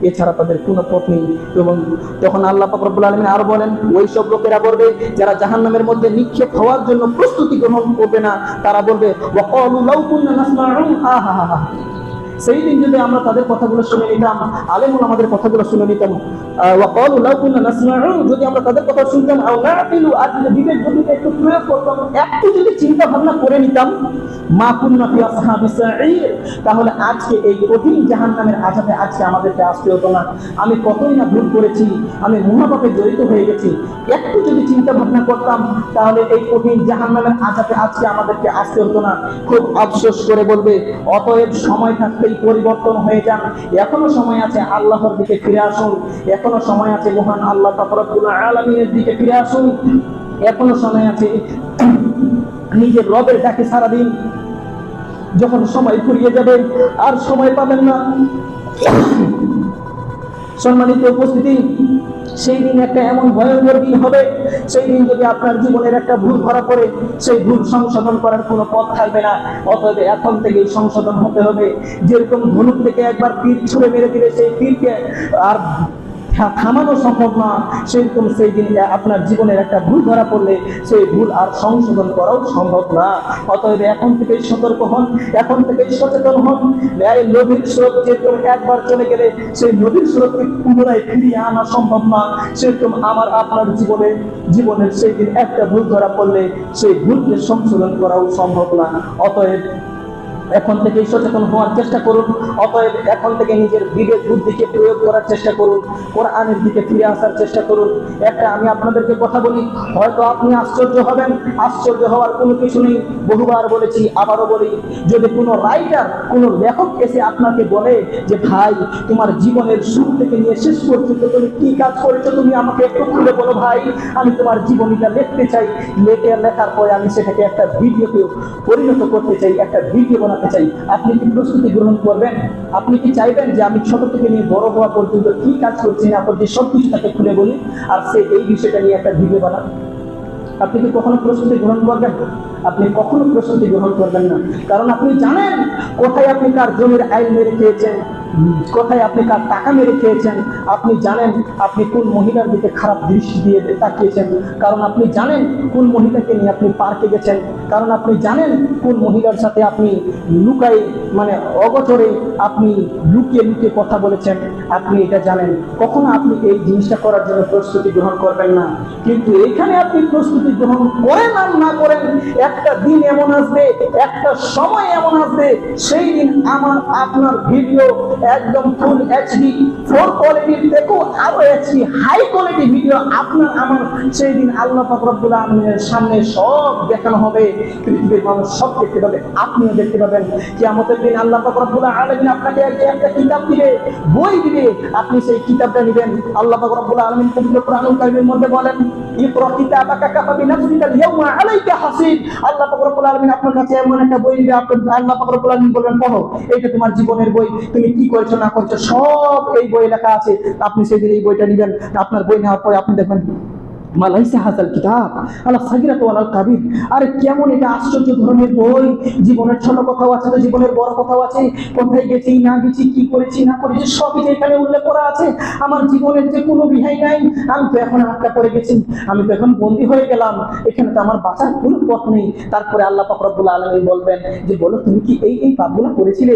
এছাড়া তাদের কোনো পথ নেই। এবং তখন আল্লাহ পাক রব্বুল আলামিন আরো বলেন, ওই সব লোকেরা বলবে যারা জাহান্নামের মধ্যে নিক্ষেপ হওয়ার জন্য প্রস্তুতি গ্রহণ করবে না, তারা বলবে ওয়াকালু লাউ কুননা নাসমাউ আহা। সেই দিন যদি আমরা তাদের কথাগুলো শুনে নিতাম, আলেমুল আমাদের কথাগুলো শুনে নিতাম, ওয়াকালু লাউ কুননা নাসমাউ, যদি আমরা তাদের কথা শুনতাম, আও নাআকিলু, আর যদি বিবেক বুদ্ধিতে একটু প্রয়োগ করতাম, একটু যদি চিন্তা ভাবনা করে নিতাম, মা কুননা ফি আসহাবিস সাঈর, তাহলে আজকে এই কঠিন জাহান্নামের আযাবে আজকে আমাদেরকে আসতে হতো না। আমি কতই না ভুল করেছি, আমি মহাপাপে জড়িত হয়ে গেছি, একটু যদি চিন্তা ভাবনা করতাম তাহলে এই কঠিন জাহান্নামের আযাবে আজকে আমাদেরকে আসতে হতো না। খুব আফসোস করে বলবে, অতএব সময় থাকতেই পরিবর্তন হয়ে যান। এখনো সময় আছে, আল্লাহর দিকে ফিরে আসুন। এখনো সময় আছে, মহান আল্লাহ পাক রব্বুল আলামিনের দিকে ফিরে আসুন। এখনো সময় আছে, নিজের রবের ডাকে সারা দিন। যখন সময় ফুরিয়ে যাবে আর সময় পাবেন না, সম্মানিত উপস্থিতি, সেই দিন একটা এমন ভয়ঙ্কর দিন হবে, সেই দিন যদি আপনার জীবনের একটা ভুল ধরা পড়ে, সেই ভুল সংশোধন করার কোনো পথ থাকবে না। অতএব এখন থেকেই সংশোধন হতে হবে। যেরকম ধনুক থেকে একবার তীর ছুঁড়ে মেরে দিলে সেই তীরকে আর থামানো সম্ভব না, সেরকম সেই দিন আপনার জীবনের একটা ভুল ধরা পড়লে সেই ভুল আর সংশোধন করাও সম্ভব না। অতএব এখন থেকেই সতর্ক হন, এখন থেকেই সচেতন হন। নদীর স্রোত যেরকম একবার চলে গেলে সেই নদীর স্রোতকে পুনরায় ফিরিয়ে আনা সম্ভব না, সেরকম আমার আপনার জীবনের সেই দিন একটা ভুল ধরা পড়লে সেই ভুলকে সংশোধন করাও সম্ভব না। অতএব এখন থেকে সচেতন হওয়ার চেষ্টা করুন। অতএব এখন থেকে নিজের বিবেক বুদ্ধিকে প্রয়োগ করার চেষ্টা করুন, কোরআনের দিকে ফিরে আসার চেষ্টা করুন। একটা আমি আপনাদেরকে কথা বলি, হয়তো আপনি আশ্চর্য হবেন, আশ্চর্য হওয়ার কোনো কিছু নেই। বহুবার বলেছি, আবারও বলি, যদি কোনো রাইটার, কোনো লেখক এসে আপনাকে বলে যে ভাই তোমার জীবনের শুরু থেকে নিয়ে শেষ পর্যন্ত তুমি কি কাজ করেছো তুমি আমাকে একটু খুলে বলো ভাই, আমি তোমার জীবনীটা লিখতে চাই, লেখার পরে আমি সেটাকে একটা ভিডিওতে পরিণত করতে চাই, একটা ভিডিও বানাতে চাই, আপনি কি প্রস্তুতি গ্রহণ করবেন? আপনি কি চাইবেন যে আমি ছোট থেকে নিয়ে বড় হওয়া পর্যন্ত কি কাজ করছি না করছি সবকিছু তাকে খুলে বলি আর সে এই বিষয়টা নিয়ে একটা ভিডিও বানান? আপনি কি কখনো প্রস্তুতি গ্রহণ করবেন? আপনি কখনো প্রস্তুতি গ্রহণ করবেন না। কারণ আপনি জানেন কোথায় আপনি কার জমির আইন মেরে খেয়েছেন, কোথায় আপনি কার টাকা মেরে খেয়েছেন। আপনি জানেন আপনি কোন মহিলার দিকে খারাপ দৃষ্টি দিয়ে তাকিয়েছেন, কারণ আপনি জানেন কোন মহিলাকে নিয়ে আপনি পার্কে গেছেন, কারণ আপনি জানেন কোন মহিলার সাথে আপনি লুকাই অগোচরে আপনি লুকিয়ে লুকিয়ে কথা বলেছেন। আপনি এটা জানেন। কখনো আপনি এই জিনিসটা করার জন্য প্রস্তুতি গ্রহণ করবেন না। কিন্তু এইখানে আপনি প্রস্তুতি গ্রহণ করেন আর না করেন, একটা দিন এমন আসবে, একটা সময় এমন আসবে, সেই দিন আমার আপনার ভিডিও একদম ফুল এইচডি 4 কোয়ালিটির থেকেও আরো এইচডি হাই কোয়ালিটি ভিডিও আপনার আমার সেই দিন আল্লাহ পাক রব্বুল আলামিনের সামনে সব দেখানো হবে। পৃথিবীর মানুষ সব দেখতে পাবে, আপনিও দেখতে পাবেন। কিয়ামতের দিন আল্লাহ পাক রব্বুল আলামিন আপনাকে একটা কিতাব দিবে, বই দিবে, আপনি সেই কিতাবটা নেবেন। আল্লাহ পাক রব্বুল আলামিন পবিত্র কোরআনুল কারীমের মধ্যে বলেন, ইকরা কিতাবাকা কাফা বিনাফসিকা আল-ইয়াওমা আলাইকা হাসিব। আল্লাহ পাক রব্বুল আলামিন আপনার কাছে এমন একটা বই দিবে, আল্লাহ পাক রব্বুল আলামিন বলবেন পড়ো, এইটা তোমার জীবনের বই, তুমি কি করেছো না করেছো সব এই বই লেখা আছে। আপনি সেদিন এই বইটা নেবেন, আপনার বই নেওয়ার পরে আপনি দেখবেন মালাইসা হাসাল কিতাব আলা সাগিরাত ওয়াল কাবির। আরে কেমন এটা আশ্চর্য ধরনের বই! জীবনের ছোট কথাও আছে, তো জীবনের বড় কথাও আছে, কোথায় গেছি না গেছি, কি করেছি না করেছি সবই যে এখানে উল্লেখ করা আছে। আমার জীবনের যে কোনো বিহাই নাই, আমি তো এখন আটকা পড়ে গেছি, আমি তো এখন বন্দী হয়ে গেলাম, এখানে তো আমার বাঁচার কোনো পথ নেই। তারপরে আল্লাহ পাক রব্বুল আলামিন বলবেন যে বলো তুমি কি এই পাপগুলো করেছিলে?